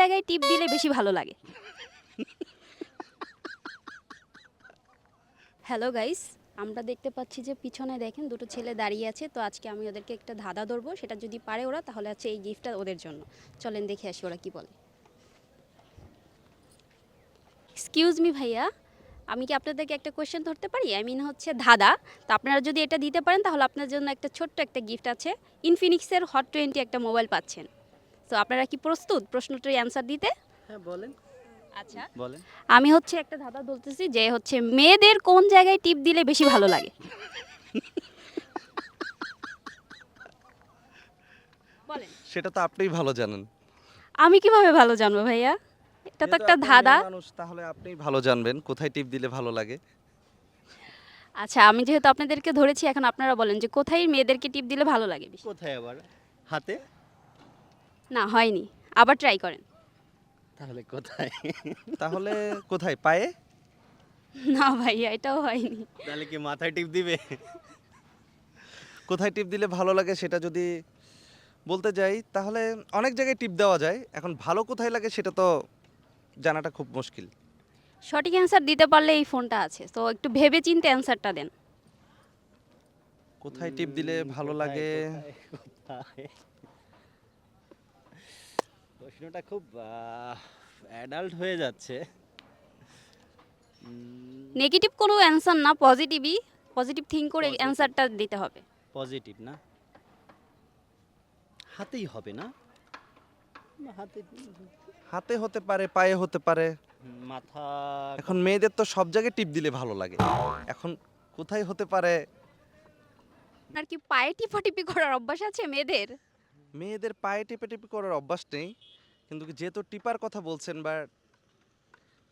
জায়গায় টিপ দিলে বেশি ভালো লাগে? হ্যালো গাইস, আমরা দেখতে পাচ্ছি যে পিছনে দেখেন দুটো ছেলে দাঁড়িয়ে আছে। তো আজকে আমি ওদেরকে একটা ধাঁধা ধরবো, সেটা যদি পারে ওরা তাহলে হচ্ছে এই গিফটটা ওদের জন্য। চলেন দেখে আসি ওরা কি বলে। এক্সকিউজ মি ভাইয়া, আমি কি আপনাদেরকে একটা কোয়েশ্চেন ধরতে পারি? আই মিন হচ্ছে ধাঁধা। তো আপনারা যদি এটা দিতে পারেন তাহলে আপনার জন্য একটা ছোট্ট একটা গিফট আছে। ইনফিনিক্সের হট 20 একটা মোবাইল পাচ্ছেন। তো আপনারা কি প্রস্তুত প্রশ্নটার অ্যান্সার দিতে? হ্যাঁ বলেন। আচ্ছা, বলেন। আমি হচ্ছে একটা ধাঁধা বলতেছি যে হচ্ছে মেয়েদের কোন জায়গায় টিপ দিলে বেশি ভালো লাগে? বলেন। সেটা তো আপনিই ভালো জানেন। আমি কিভাবে ভালো জানবো ভাইয়া? এটা তো যেহেতু একটা আপনি ধাঁধা। মেয়ে মানুষ তাহলে আপনিই ভালো জানবেন কোথায় টিপ দিলে ভালো লাগে। আচ্ছা, আমি যেহেতু আপনাদেরকে ধরেছি, এখন আপনারা বলেন যে কোথায় মেয়েদেরকে টিপ দিলে ভালো লাগে বেশি? কোথায় আবার? হাতে? না, হয়নি। আবার ট্রাই করেন। তাহলে কোথায়? তাহলে কোথায় পায়ে? না ভাইয়া, এটাও হয়নি। তাহলে কি মাথায় টিপ দিবে? কোথায় টিপ দিলে ভালো লাগে সেটা যদি বলতে যাই তাহলে অনেক জায়গায় টিপ দেওয়া যায়। এখন ভালো কোথায় লাগে সেটা তো জানাটা খুব মুশকিল। সঠিক অ্যান্সার দিতে পারলে এই ফোনটা আছে, তো একটু ভেবে চিন্তে অ্যান্সারটা দেন। কোথায় টিপ দিলে ভালো কোথায়, লাগে? কোথায়? প্রশ্নটা খুব অ্যাডাল্ট হয়ে যাচ্ছে। নেগেটিভ কোনো অ্যান্সার না, পজিটিভই। পজিটিভ থিঙ্ক করে অ্যান্সারটা দিতে হবে। পজিটিভ না? হাতেই হবে না? না, হাতে হাতে হতে পারে, পায়ে হতে পারে। মাথা। এখন মেয়েদের তো সব জায়গায় টিপ দিলে ভালো লাগে। এখন কোথায় হতে পারে? আপনার কি পায়ে টিপাটিপি করার অভ্যাস আছে মেয়েদের? মেয়েদের পায়ে টিপে করার অভ্যাস নেই, কিন্তু যেহেতু টিপার কথা বলছেন বা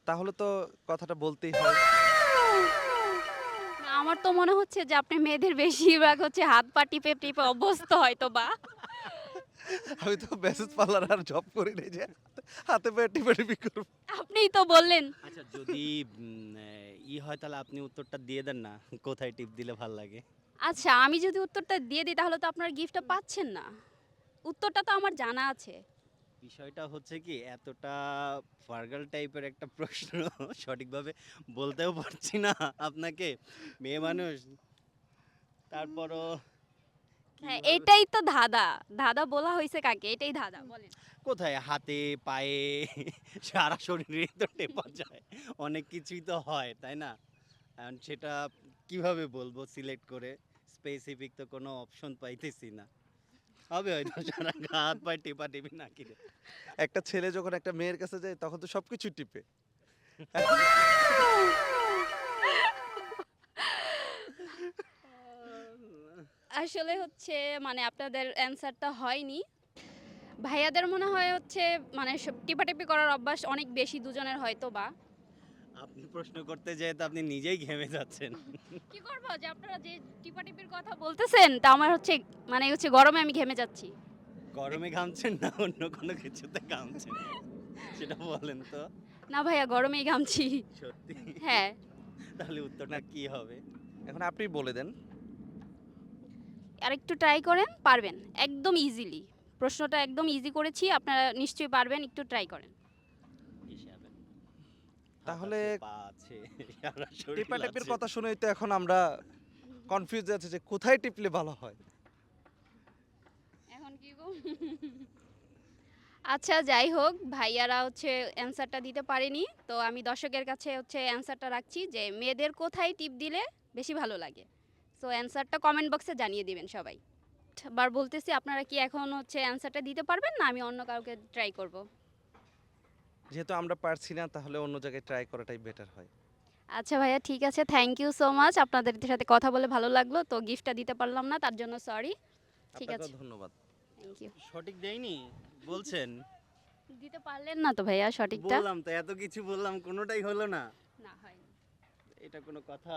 তাহলে তো কথাটা বলতেই হয়। না, আমার তো মনে হচ্ছে যে আপনি মেয়েদের বেশিরভাগ হচ্ছে হাত পা টিপে টিপে অভ্যস্ত হয়তো বা। আমি তো মেসেজ পার্লার আর জব করি নাই যে হাতে পায়ে টিপে করব। আপনিই তো বললেন। আচ্ছা, যদি হয় তাহলে আপনি উত্তরটা দিয়ে দেন না, কোথায় টিপ দিলে ভাল লাগে? আচ্ছা, আমি যদি উত্তরটা দিয়ে দিই তাহলে তো আপনার গিফটটা পাচ্ছেন না। উত্তরটা তো আমার জানা আছে। বিষয়টা হচ্ছে কি, এতটা ফার্গাল টাইপের একটা প্রশ্ন সঠিকভাবে বলতেও পারছি না আপনাকে, মেয়ে মানুষ। তারপরও হ্যাঁ, কিভাবে? এটাই তো ধাঁধা। ধাঁধা বলা হয়েছে কাকে? এটাই ধাঁধা, বলেন। কোথায়? হাতে, পায়ে, সারা শরীরে তো টেপা যায়, অনেক কিছুই তো হয়, তাই না? এখন সেটা কিভাবে বলবো সিলেক্ট করে? স্পেসিফিক তো কোনো অপশন পাইতেছি না। হবে হয়তো সারা গা হাত পায়ে টেপাটেপি নাকি রে? একটা ছেলে যখন একটা মেয়ের কাছে যায় তখন তো সবকিছু টিপে। আসলে হচ্ছে মানে আপনাদের অ্যান্সারটা হয়নি। ভাইয়াদের মনে হয় হচ্ছে মানে টিপাটিপি করার অভ্যাস অনেক বেশি দুজনের হয়তো বা। আপনি প্রশ্ন করতে যেয়ে তো আপনি নিজেই ঘেমে যাচ্ছেন। কি করব যে আপনারা যে টিপাটিপির কথা বলতেছেন তা আমার হচ্ছে মানে হচ্ছে গরমে আমি ঘেমে যাচ্ছি। গরমে ঘামছেন না অন্য কোনো কিছুতে ঘামছেন? সেটা বলেন তো। না ভাইয়া, গরমেই ঘামছি। সত্যি? হ্যাঁ। তাহলে উত্তরটা কি হবে? এখন আপনি বলে দেন। আর একটু ট্রাই করেন, পারবেন একদম ইজিলি। প্রশ্নটা একদম ইজি করেছি, আপনারা নিশ্চয়ই পারবেন, একটু ট্রাই করেন। হিসাবে হাত তাহলে আছে, পা আছে, সারা শরীর টিপাটিপির আছে। কথা শুনেই তো এখন আমরা কনফিউজ আছে যে কোথায় টিপলে ভালো হয়। এখন কি গো? আচ্ছা, যাই হোক, ভাইয়ারা হচ্ছে অ্যান্সারটা দিতে পারেনি। তো আমি দর্শকের কাছে হচ্ছে অ্যান্সারটা রাখছি যে মেয়েদের কোথায় টিপ দিলে বেশি ভালো লাগে। সো অ্যান্সারটা কমেন্ট বক্সে জানিয়ে দিবেন সবাই। বার বলতেছি, আপনারা কি এখন হচ্ছে অ্যান্সারটা দিতে পারবেন, না আমি অন্য কাউকে ট্রাই করব? যেহেতু আমরা পারছি না তাহলে অন্য জায়গায় ট্রাই করাটাই বেটার হয়। আচ্ছা ভাইয়া, ঠিক আছে, থ্যাংক ইউ সো মাচ। আপনাদের সাথে কথা বলে ভালো লাগলো। তো গিফটটা দিতে পারলাম না, তার জন্য সরি। ঠিক আপনাকেও আছে, ধন্যবাদ। Thank you. সঠিক দেয়নি বলছেন? দিতে পারলেন না তো ভাইয়া সঠিকটা? বললাম তো, এত কিছু বললাম, কোনোটাই হলো না। না, হয়নি। এটা কোনো কথা?